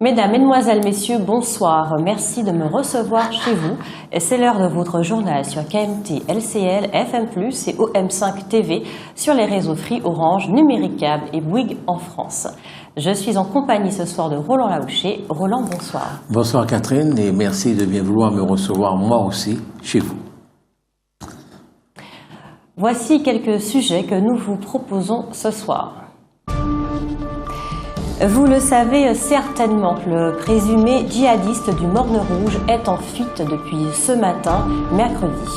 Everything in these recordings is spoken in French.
Mesdames, Mesdemoiselles, Messieurs, bonsoir. Merci de me recevoir chez vous. C'est l'heure de votre journal sur KMT, LCL, FM+, et OM5 TV sur les réseaux Free, Orange, Numérique Câble et Bouygues en France. Je suis en compagnie ce soir de Roland Laouché. Roland, bonsoir. Bonsoir Catherine et merci de bien vouloir me recevoir moi aussi chez vous. Voici quelques sujets que nous vous proposons ce soir. Vous le savez certainement, le présumé djihadiste du Morne Rouge est en fuite depuis ce matin, mercredi.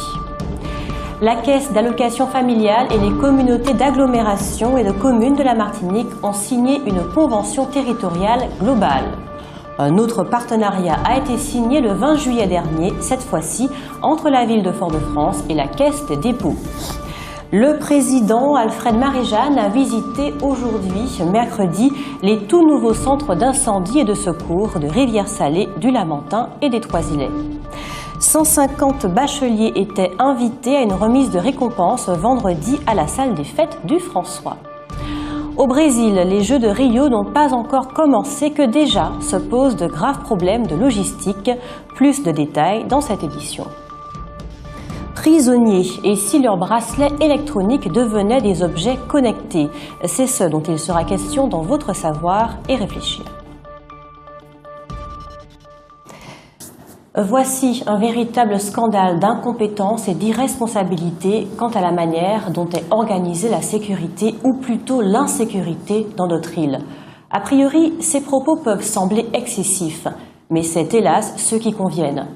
La Caisse d'allocation familiale et les communautés d'agglomération et de communes de la Martinique ont signé une convention territoriale globale. Un autre partenariat a été signé le 20 juillet dernier, cette fois-ci entre la ville de Fort-de-France et la Caisse des dépôts. Le président Alfred Marie-Jeanne a visité aujourd'hui, mercredi, les tout nouveaux centres d'incendie et de secours de Rivière-Salée, du Lamentin et des Trois-Îlets. 150 bacheliers étaient invités à une remise de récompense vendredi à la salle des fêtes du François. Au Brésil, les Jeux de Rio n'ont pas encore commencé que déjà se posent de graves problèmes de logistique. Plus de détails dans cette édition. Prisonniers, et si leurs bracelets électroniques devenaient des objets connectés? C'est ce dont il sera question dans votre savoir et réfléchir. Voici un véritable scandale d'incompétence et d'irresponsabilité quant à la manière dont est organisée la sécurité, ou plutôt l'insécurité, dans notre île. A priori, ces propos peuvent sembler excessifs, mais c'est hélas ceux qui conviennent.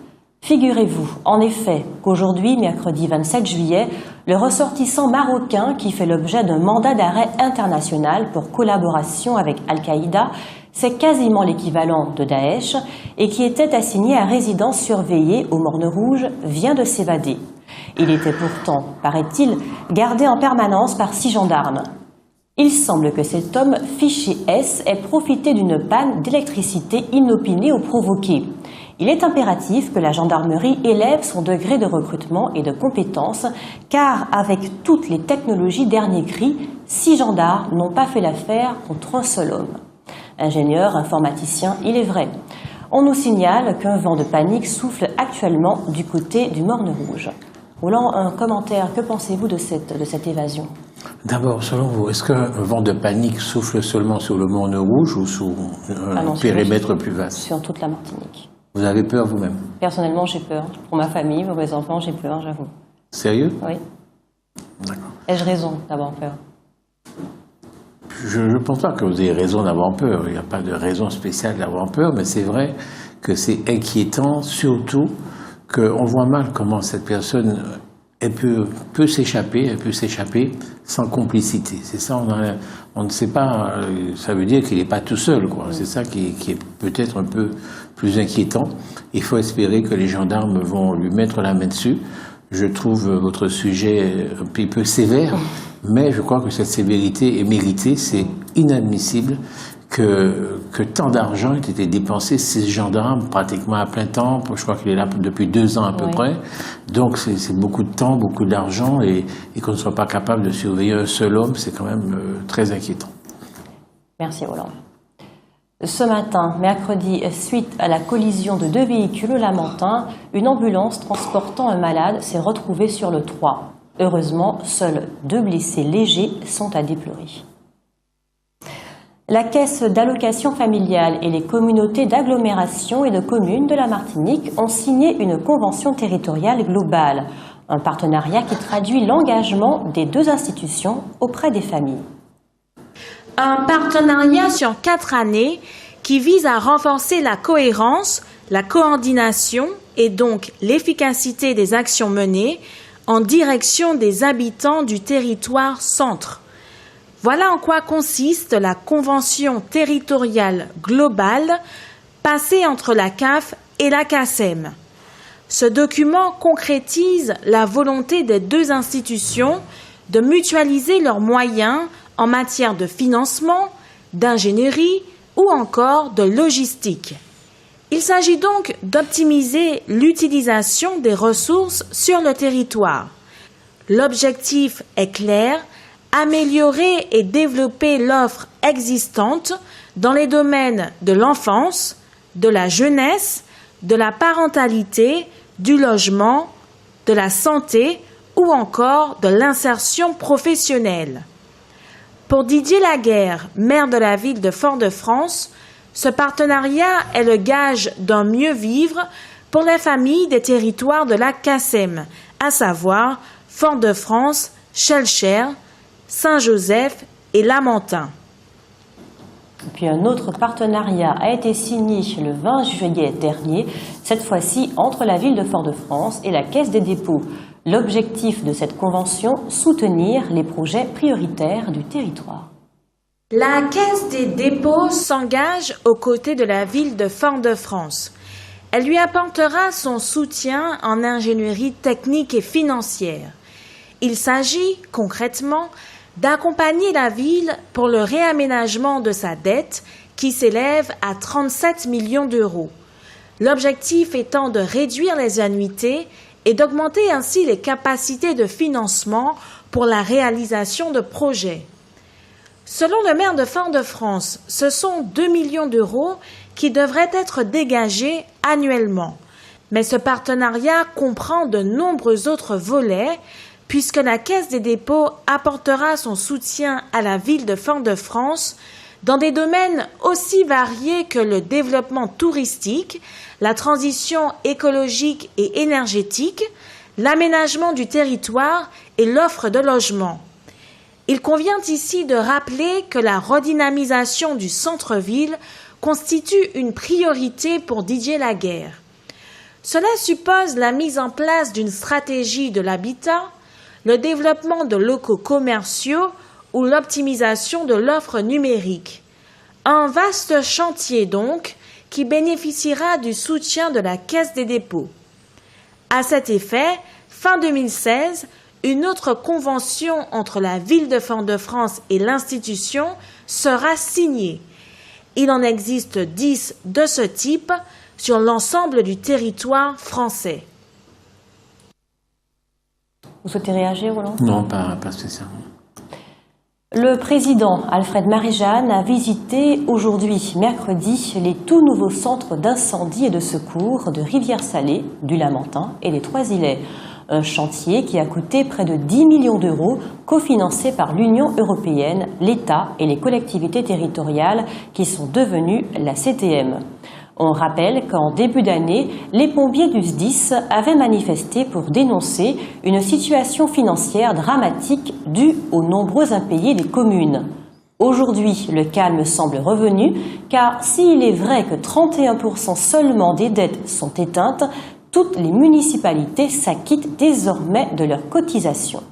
Figurez-vous, en effet, qu'aujourd'hui, mercredi 27 juillet, le ressortissant marocain qui fait l'objet d'un mandat d'arrêt international pour collaboration avec Al-Qaïda, c'est quasiment l'équivalent de Daesh, et qui était assigné à résidence surveillée au Morne Rouge, vient de s'évader. Il était pourtant, paraît-il, gardé en permanence par 6 gendarmes. Il semble que cet homme fiché S ait profité d'une panne d'électricité inopinée ou provoquée. Il est impératif que la gendarmerie élève son degré de recrutement et de compétence, car avec toutes les technologies dernier cri, 6 gendarmes n'ont pas fait l'affaire contre un seul homme. Ingénieur, informaticien, il est vrai. On nous signale qu'un vent de panique souffle actuellement du côté du Morne Rouge. Roland, un commentaire, que pensez-vous de cette évasion? D'abord, selon vous, est-ce qu'un vent de panique souffle seulement sur le Morne Rouge ou sur un périmètre plus vaste? Sur toute la Martinique. Vous avez peur vous-même? Personnellement, j'ai peur. Pour ma famille, pour mes enfants, j'ai peur, j'avoue. Sérieux? Oui. D'accord. Ai-je raison d'avoir peur? Je ne pense pas que vous ayez raison d'avoir peur. Il n'y a pas de raison spéciale d'avoir peur, mais c'est vrai que c'est inquiétant, surtout qu'on voit mal comment cette personne peut s'échapper sans complicité. C'est ça, on ne sait pas, ça veut dire qu'il n'est pas tout seul, quoi. C'est ça qui est peut-être un peu plus inquiétant. Il faut espérer que les gendarmes vont lui mettre la main dessus. Je trouve votre sujet un petit peu sévère, mais je crois que cette sévérité est méritée. C'est inadmissible que tant d'argent ait été dépensé, 6 gendarmes pratiquement à plein temps. Je crois qu'il est là depuis 2 ans à peu près. Donc c'est beaucoup de temps, beaucoup d'argent, et qu'on ne soit pas capable de surveiller un seul homme, c'est quand même très inquiétant. Merci Roland. Ce matin, mercredi, suite à la collision de 2 véhicules au Lamentin, une ambulance transportant un malade s'est retrouvée sur le toit. Heureusement, seuls 2 blessés légers sont à déplorer. La Caisse d'allocation familiale et les communautés d'agglomération et de communes de la Martinique ont signé une convention territoriale globale, un partenariat qui traduit l'engagement des 2 institutions auprès des familles. Un partenariat sur 4 années qui vise à renforcer la cohérence, la coordination et donc l'efficacité des actions menées en direction des habitants du territoire centre. Voilà en quoi consiste la convention territoriale globale passée entre la CAF et la CACEM. Ce document concrétise la volonté des 2 institutions de mutualiser leurs moyens en matière de financement, d'ingénierie ou encore de logistique. Il s'agit donc d'optimiser l'utilisation des ressources sur le territoire. L'objectif est clair, améliorer et développer l'offre existante dans les domaines de l'enfance, de la jeunesse, de la parentalité, du logement, de la santé ou encore de l'insertion professionnelle. Pour Didier Laguerre, maire de la ville de Fort-de-France, ce partenariat est le gage d'un mieux vivre pour les familles des territoires de la CACEM, à savoir Fort-de-France, Schœlcher, Saint-Joseph et Lamentin. Puis un autre partenariat a été signé le 20 juillet dernier, cette fois-ci entre la ville de Fort-de-France et la Caisse des dépôts. L'objectif de cette convention, soutenir les projets prioritaires du territoire. La Caisse des dépôts s'engage aux côtés de la ville de Fort-de-France. Elle lui apportera son soutien en ingénierie technique et financière. Il s'agit, concrètement, d'accompagner la ville pour le réaménagement de sa dette qui s'élève à 37 millions d'euros. L'objectif étant de réduire les annuités et d'augmenter ainsi les capacités de financement pour la réalisation de projets. Selon le maire de Fort-de-France, ce sont 2 millions d'euros qui devraient être dégagés annuellement. Mais ce partenariat comprend de nombreux autres volets, puisque la Caisse des dépôts apportera son soutien à la ville de Fort-de-France dans des domaines aussi variés que le développement touristique, la transition écologique et énergétique, l'aménagement du territoire et l'offre de logement. Il convient ici de rappeler que la redynamisation du centre-ville constitue une priorité pour Didier Laguerre. Cela suppose la mise en place d'une stratégie de l'habitat, le développement de locaux commerciaux ou l'optimisation de l'offre numérique. Un vaste chantier donc qui bénéficiera du soutien de la Caisse des dépôts. À cet effet, fin 2016, une autre convention entre la ville de Fort-de-France et l'institution sera signée. Il en existe 10 de ce type sur l'ensemble du territoire français. Vous souhaitez réagir, Roland ? Non, pas spécialement. Le président Alfred Marie-Jeanne a visité aujourd'hui, mercredi, les tout nouveaux centres d'incendie et de secours de Rivière-Salée, du Lamentin et des Trois-Îlets. Un chantier qui a coûté près de 10 millions d'euros, cofinancé par l'Union européenne, l'État et les collectivités territoriales qui sont devenues la CTM. On rappelle qu'en début d'année, les pompiers du SDIS avaient manifesté pour dénoncer une situation financière dramatique due aux nombreux impayés des communes. Aujourd'hui, le calme semble revenu, car s'il est vrai que 31% seulement des dettes sont éteintes, toutes les municipalités s'acquittent désormais de leurs cotisations.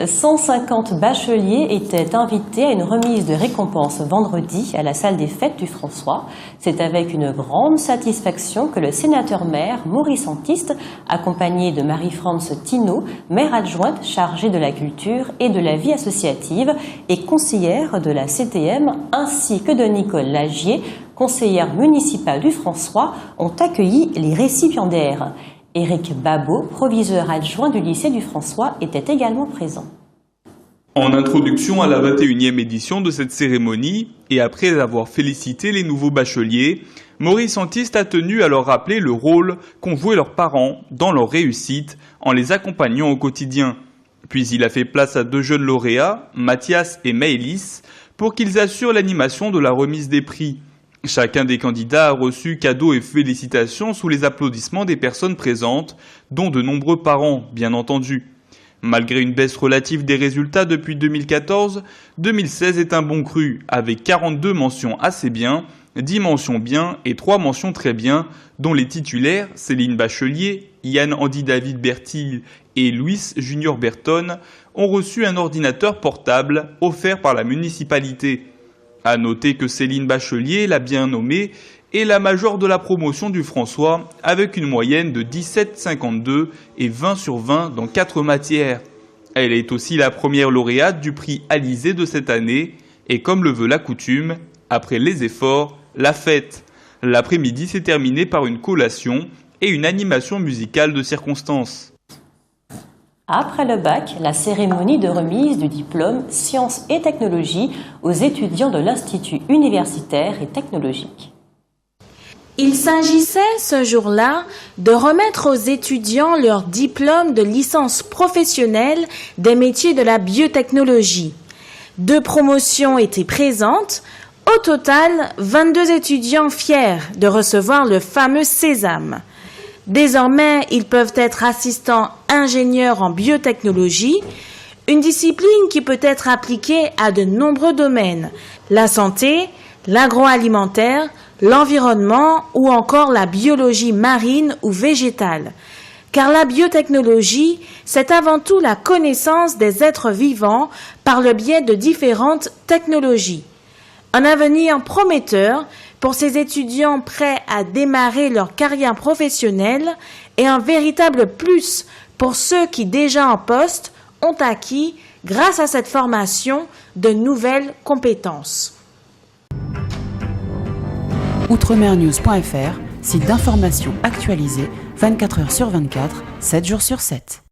« 150 bacheliers étaient invités à une remise de récompense vendredi à la salle des fêtes du François. C'est avec une grande satisfaction que le sénateur-maire Maurice Antiste, accompagné de Marie-France Thinault, maire adjointe chargée de la culture et de la vie associative et conseillère de la CTM, ainsi que de Nicole Lagier, conseillère municipale du François, ont accueilli les récipiendaires. Éric Babot, proviseur adjoint du lycée du François, était également présent. En introduction à la 21e édition de cette cérémonie, et après avoir félicité les nouveaux bacheliers, Maurice Antiste a tenu à leur rappeler le rôle qu'ont joué leurs parents dans leur réussite en les accompagnant au quotidien. Puis il a fait place à deux jeunes lauréats, Mathias et Maëlys, pour qu'ils assurent l'animation de la remise des prix. Chacun des candidats a reçu cadeaux et félicitations sous les applaudissements des personnes présentes, dont de nombreux parents, bien entendu. Malgré une baisse relative des résultats depuis 2014, 2016 est un bon cru, avec 42 mentions assez bien 10 mentions bien et 3 mentions très bien, dont les titulaires Céline Bachelier, Yann Andy David Bertil et Luis Junior Berton ont reçu un ordinateur portable offert par la municipalité. À noter que Céline Bachelier, la bien nommée, est la majeure de la promotion du François avec une moyenne de 17,52 et 20 sur 20 dans 4 matières. Elle est aussi la première lauréate du prix Alizé de cette année et comme le veut la coutume, après les efforts, la fête. L'après-midi s'est terminé par une collation et une animation musicale de circonstance. Après le bac, la cérémonie de remise du diplôme Sciences et Technologies aux étudiants de l'Institut universitaire et technologique. Il s'agissait ce jour-là de remettre aux étudiants leur diplôme de licence professionnelle des métiers de la biotechnologie. 2 promotions étaient présentes. Au total, 22 étudiants fiers de recevoir le fameux sésame. Désormais, ils peuvent être assistants ingénieurs en biotechnologie, une discipline qui peut être appliquée à de nombreux domaines, la santé, l'agroalimentaire, l'environnement ou encore la biologie marine ou végétale. Car la biotechnologie, c'est avant tout la connaissance des êtres vivants par le biais de différentes technologies. Un avenir prometteur pour ces étudiants prêts à démarrer leur carrière professionnelle et un véritable plus pour ceux qui déjà en poste ont acquis, grâce à cette formation, de nouvelles compétences. Outremernews.fr, site d'information actualisé 24 heures sur 24, 7 jours sur 7.